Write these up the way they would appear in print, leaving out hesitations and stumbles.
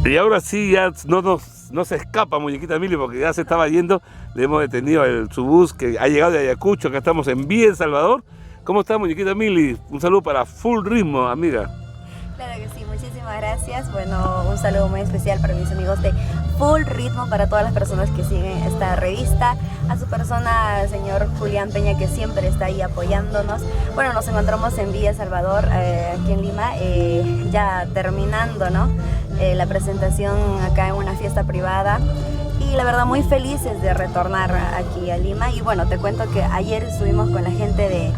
Y ahora sí, ya no se escapa Muñequita Mili porque ya se estaba yendo. Le hemos detenido su bus que ha llegado de Ayacucho. Acá estamos en Villa El Salvador. ¿Cómo está Muñequita Mili? Un saludo para Full Ritmo, amiga. Claro que sí, muchísimas gracias. Bueno, un saludo muy especial para mis amigos de Full Ritmo, para todas las personas que siguen esta revista, a su persona, el señor Julián Peña, que siempre está ahí apoyándonos. Bueno, nos encontramos en Villa El Salvador, aquí en Lima, ya terminando, ¿no? La presentación acá en una fiesta privada. Y la verdad muy felices de retornar aquí a Lima. Y bueno, te cuento que ayer estuvimos con la gente de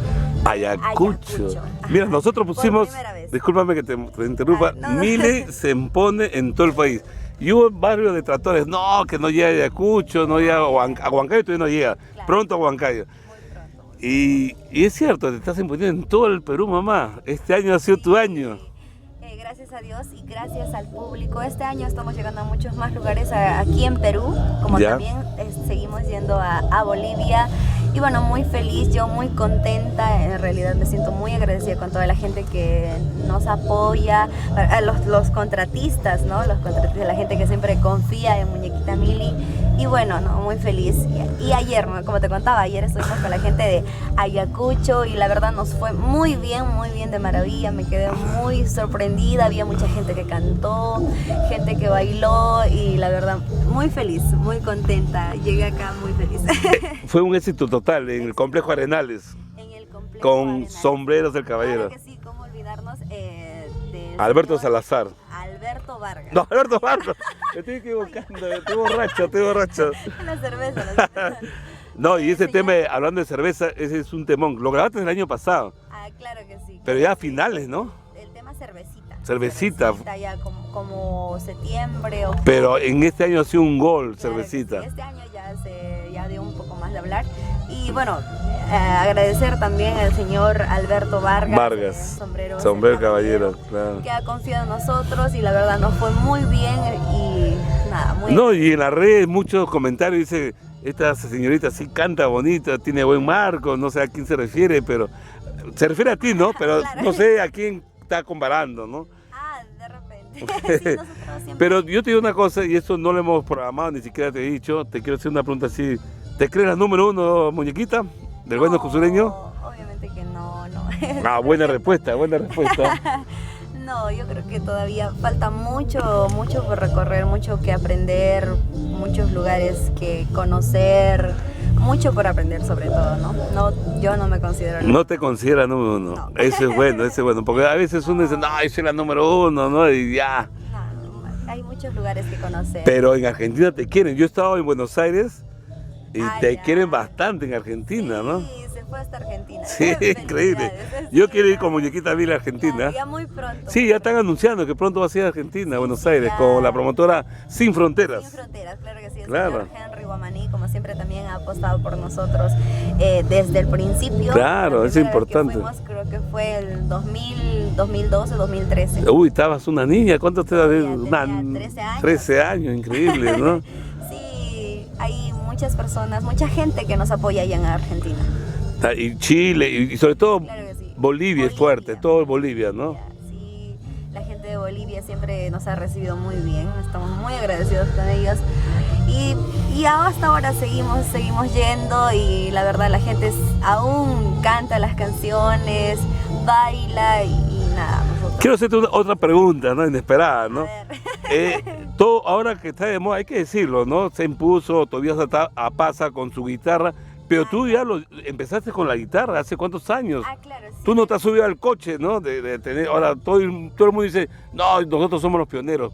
Ayacucho. Mira, nosotros pusimos, discúlpame que te interrumpa, Mili se impone en todo el país. Y hubo varios detractores, no, que no llega a Ayacucho, no llega a Huancayo, todavía no llega, claro. Pronto a Huancayo. Y es cierto, te estás imponiendo en todo el Perú, mamá. Este año ha sido tu año. Gracias a Dios y gracias al público. Este año estamos llegando a muchos más lugares aquí en Perú, como también seguimos yendo a Bolivia. Y bueno, muy feliz, yo muy contenta, en realidad me siento muy agradecida con toda la gente que nos apoya, los contratistas, ¿no? Los contratistas, la gente que siempre confía en Muñequita Mili. Y bueno, no, muy feliz. Y ayer, ¿no? Como te contaba, ayer estuvimos con la gente de Ayacucho y la verdad nos fue muy bien, de maravilla. Me quedé muy sorprendida, había mucha gente que cantó, gente que bailó y la verdad muy feliz, muy contenta. Llegué acá muy feliz. Fue un éxito total en el Complejo Arenales. En el Complejo con Arenales. Sombreros del Caballero. Claro que sí, cómo olvidarnos de Alberto Salazar. Alberto Vargas. No, Alberto Vargas. Me estoy equivocando, estoy borracho. La cerveza. No, y ese tema, hablando de cerveza, ese es un temón. Lo grabaste el año pasado. Ah, claro que sí. Pero ya a finales, ¿no? El tema cervecita. Cervecita Ya como septiembre, octubre. Pero en este año ha sido un gol, claro, cervecita. Sí, este año ya dio un poco más de hablar. Y bueno, agradecer también al señor Alberto Vargas. Sombrero Caballero, claro. Que ha confiado en nosotros y la verdad nos fue muy bien y nada, muy bien. No, y en las redes muchos comentarios dice, esta señorita sí canta bonito, tiene buen marco, no sé a quién se refiere, pero se refiere a ti, ¿no? Pero claro, no sé a quién está comparando, ¿no? De repente. Sí, siempre... Pero yo te digo una cosa, y eso no lo hemos programado, ni siquiera te he dicho, te quiero hacer una pregunta así. ¿Te crees la número uno, Muñequita, del bueno crucereño? Obviamente que no. Ah, buena respuesta. No, yo creo que todavía falta mucho por recorrer, mucho que aprender, muchos lugares que conocer, mucho por aprender sobre todo, ¿no? Yo no me considero... No te considera número uno. No. Eso es bueno, porque a veces uno dice, no, yo soy la número uno, ¿no? Y ya. No, hay muchos lugares que conocer. Pero en Argentina te quieren. Yo he estado en Buenos Aires y te quieren bastante en Argentina, ¿no? Sí, se fue hasta Argentina. Sí, increíble. Yo quiero ir con Muñequita Mili a Argentina. Ya muy pronto. Sí, ya están anunciando que pronto va a ser a Argentina, a Buenos Aires, con la promotora Sin Fronteras. Sin Fronteras, claro que sí. Claro. El señor Henry Guamaní, como siempre, también ha apostado por nosotros desde el principio. Claro, es importante. Que fuimos, creo que fue el 2012, 2013. Uy, estabas una niña, ¿cuánto te da? 13 años. 13 años, increíble, ¿no? Sí, hay muchas personas, mucha gente que nos apoya allá en Argentina. Y Chile, y sobre todo claro que sí. Bolivia es fuerte, todo Bolivia, ¿no? Sí, la gente de Bolivia siempre nos ha recibido muy bien, estamos muy agradecidos con ellos. Y hasta ahora seguimos yendo y la verdad la gente aún canta las canciones, baila y nada. Quiero hacerte otra pregunta, ¿no? Inesperada, ¿no? Todo ahora que está de moda, hay que decirlo, ¿no? Se impuso Tobías Apaza con su guitarra, pero tú ya empezaste con la guitarra, ¿hace cuántos años? Claro, sí. Tú no te has subido al coche, ¿no? De tener, ahora todo el mundo dice, no, nosotros somos los pioneros.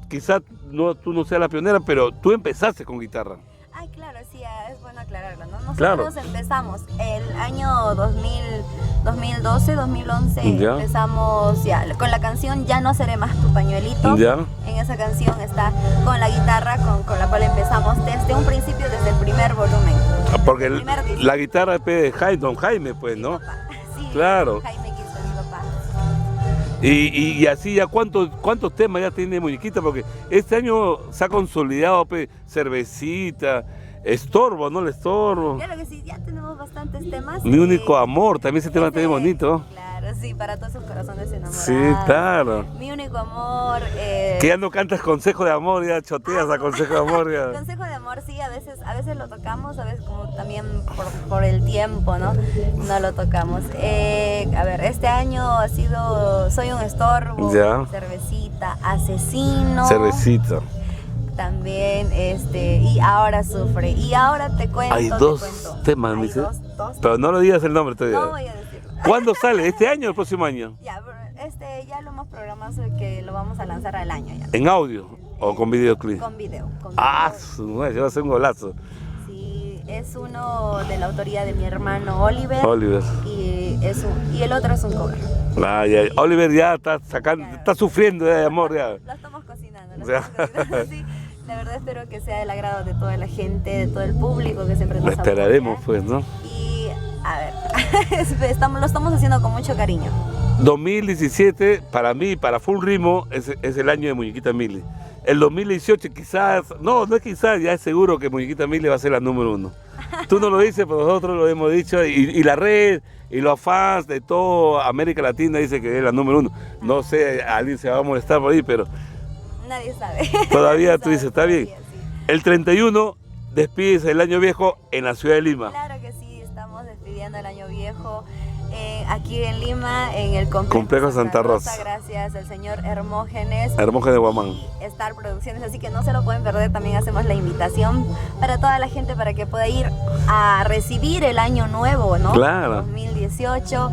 Quizás tú no seas la pionera, pero tú empezaste con guitarra. Claro, sí, es bueno aclararlo, ¿no? Nosotros empezamos el año 2012, 2011, empezamos ya con la canción Ya no seré más tu pañuelito. En esa canción está con la guitarra con la cual empezamos desde un principio, desde el primer volumen. Porque la guitarra es de Don Jaime, pues, ¿no? Papá. Sí, claro. Jaime quiso mi papá. Y así ya, ¿cuántos temas ya tiene Muñequita? Porque este año se ha consolidado, pues, Cervecita, Estorbo, ¿no? El Estorbo. Claro que sí, ya tenemos bastantes temas. Mi único amor, también ese tema está bonito. Claro. Claro, sí, para todos esos corazones enamorados. Sí, claro. Mi único amor. Que ya no cantas consejo de amor, ya choteas a consejo de amor. Ya. Consejo de amor, sí, a veces lo tocamos, a veces como también por el tiempo, ¿no? No lo tocamos. A ver, este año ha sido Soy un estorbo, Ya. Cervecita, Asesino. Cervecita. También, y ahora sufre. Y ahora te cuento. Hay te dos cuento. temas, Hay me dice. dos Pero no lo digas el nombre todavía. No voy a decirlo. ¿Cuándo sale? ¿Este año o el próximo año? Ya, ya lo hemos programado que lo vamos a lanzar al año ya. ¿En audio o con videoclip? Con video. Ah, ya va a ser un golazo. Sí, es uno de la autoría de mi hermano Oliver. Oliver. Y el otro es un cover. Ah, ya. Oliver ya está sacando, está sufriendo ya de amor ya. Lo estamos cocinando, Ya. Sí, la verdad espero que sea del agrado de toda la gente, de todo el público que siempre nos Lo esperaremos apoya. pues, ¿no? Y a ver, lo estamos haciendo con mucho cariño. 2017 para mí, para Full Ritmo, es el año de Muñequita Mili. El 2018 quizás, no es quizás, ya es seguro que Muñequita Mili va a ser la número 1. Tú no lo dices, pero nosotros lo hemos dicho, y la red, y los fans de toda América Latina dicen que es la número 1. No sé, alguien se va a molestar por ahí, pero Nadie sabe. todavía Nadie tú sabe, dices, está bien. todavía, sí. El 31 despides el año viejo en la ciudad de Lima. Claro que sí, estamos despidiendo el año viejo aquí en Lima, en el Complejo Santa Rosa. Gracias al señor Hermógenes. Hermógenes de Guamán. Y Star Producciones, así que no se lo pueden perder. También hacemos la invitación para toda la gente para que pueda ir a recibir el año nuevo, ¿no? Claro. 2018,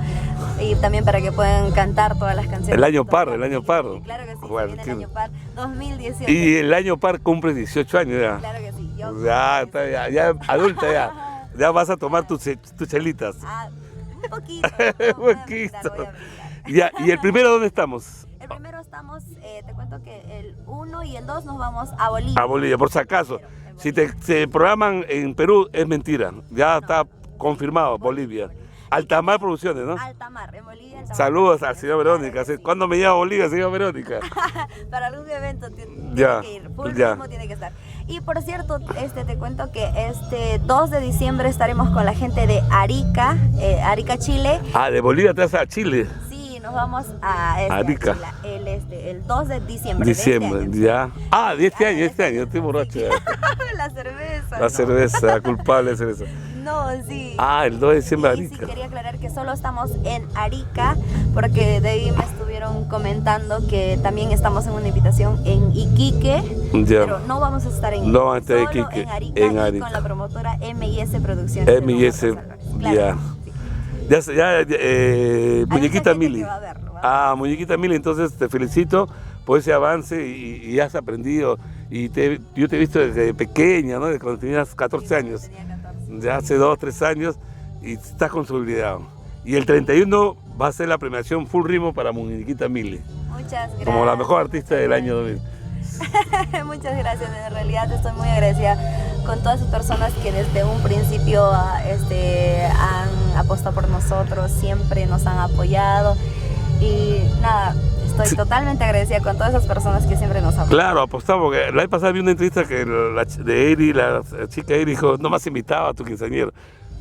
y también para que puedan cantar todas las canciones. El año de par, toda el la año familia. par. Claro que sí, Bueno, se viene ¿qué? el año par 2018. Y el año par cumple 18 años ya. Claro que sí. Yo Ya, está, ya adulta ya. Ya vas a tomar tus chelitas. Un poquito. Un poquito. Ya, ¿y el primero dónde estamos? El primero estamos, te cuento que el 1 y el 2 nos vamos a Bolivia. A Bolivia, por si acaso. Si se programan en Perú, es mentira. Ya está confirmado, Bolivia. Altamar Producciones, ¿no? Altamar, en Bolivia. Altamar. Saludos al señor Verónica. ¿Cuándo me llama a Bolivia, señor Verónica? Para algún evento tiene Ya, que ir. Full ya. ritmo tiene que estar. Y por cierto, te cuento que este 2 de diciembre estaremos con la gente de Arica, Arica, Chile. Ah, de Bolivia te vas a Chile. Sí, nos vamos a Arica. el 2 de diciembre. de Diciembre, este año. ya. Ah, de este año, estoy borracho ya. La cerveza. La no. cerveza, culpable de cerveza. No, sí. Ah, el 2 de diciembre, Sí, Arica. quería aclarar que solo estamos en Arica, porque de ahí me estuvieron comentando que también estamos en una invitación en Iquique, Ya. pero no vamos a estar en No vamos a estar en solo Iquique, en Arica, en y Arica. con la promotora M&S Producciones. de M&S, Don Carlos Álvarez. ya. Sí. Muñequita Hay mucha gente Mili. que va a verlo, va a Ah, Muñequita Mili, entonces te felicito por ese avance y has aprendido. Y yo te he visto desde pequeña, ¿no? Desde cuando tenías 14 años. Tenía 14. Ya hace 2 o 3 años y estás consolidado. Y el 31 va a ser la premiación Full Ritmo para Muñequita Mili, Muchas gracias. como la mejor artista del año 2000. Muchas gracias, en realidad estoy muy agradecida con todas esas personas que desde un principio han apostado por nosotros, siempre nos han apoyado y nada, estoy totalmente agradecida con todas esas personas que siempre nos apoyan. Claro, apostamos, porque la vez pasada vi una entrevista que de Eri, la chica Eri dijo, no más invitaba a tu quinceañero.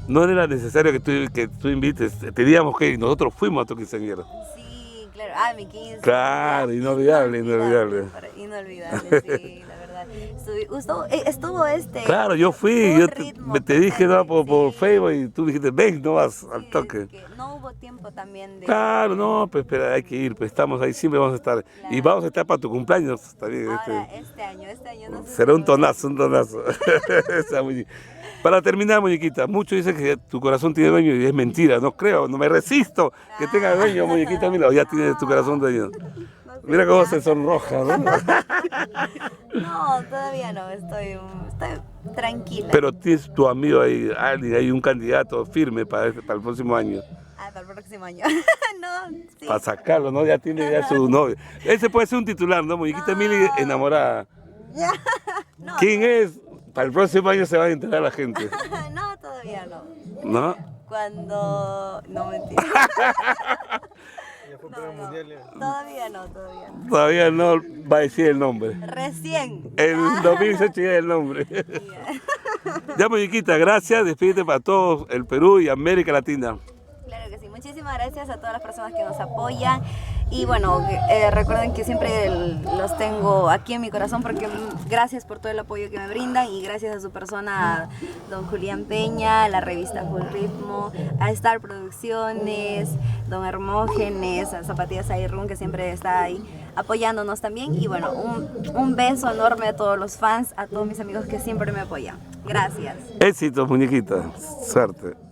No era necesario que tú invites, teníamos que ir, nosotros fuimos a tu quinceañero. Sí, claro, mi 15. Claro, inolvidable. Inolvidable, sí, la verdad. Estuvo Claro, yo fui, Full yo Ritmo te dije no, presente, por sí. Facebook y tú dijiste, ven, no vas Sí, al toque. es que no hubo tiempo también de... Claro, no, pues espera, hay que ir, pues estamos ahí, siempre vamos a estar. Y vamos a estar para tu cumpleaños también. Ahora, este año no sé Será si un tonazo. Esa Para terminar, muñequita, muchos dicen que tu corazón tiene dueño y es mentira, no creo, no me resisto que tenga dueño, muñequita, mira, ya tienes tu corazón dueño. Mira cómo se sonroja, ¿no? No, todavía no, estoy tranquila. Pero tienes tu amigo ahí, alguien, hay un candidato firme para el próximo año. Para el próximo año. No, sí. Para sacarlo, ¿no? Ya tiene ya su novio. Ese puede ser un titular, ¿no? Muñequita Mili enamorada. Ya. No, ¿Quién es? Para el próximo año se va a enterar la gente, no, todavía no. ¿no? Cuando... No, mentira. Todavía no. Todavía no va a decir el nombre. Recién. El 2018 ya es el nombre. Ya, muñequita, gracias. Despídete para todo el Perú y América Latina. Claro que sí. Muchísimas muchísimas gracias a todas las personas que nos apoyan. Y bueno, recuerden que siempre los tengo aquí en mi corazón porque gracias por todo el apoyo que me brindan y gracias a su persona, don Julián Peña, a la revista Full Ritmo, a Star Producciones, don Hermógenes, a Zapatillas Airrun, que siempre está ahí apoyándonos también. Y bueno, un beso enorme a todos los fans, a todos mis amigos que siempre me apoyan. Gracias. Éxitos, muñequita. Suerte.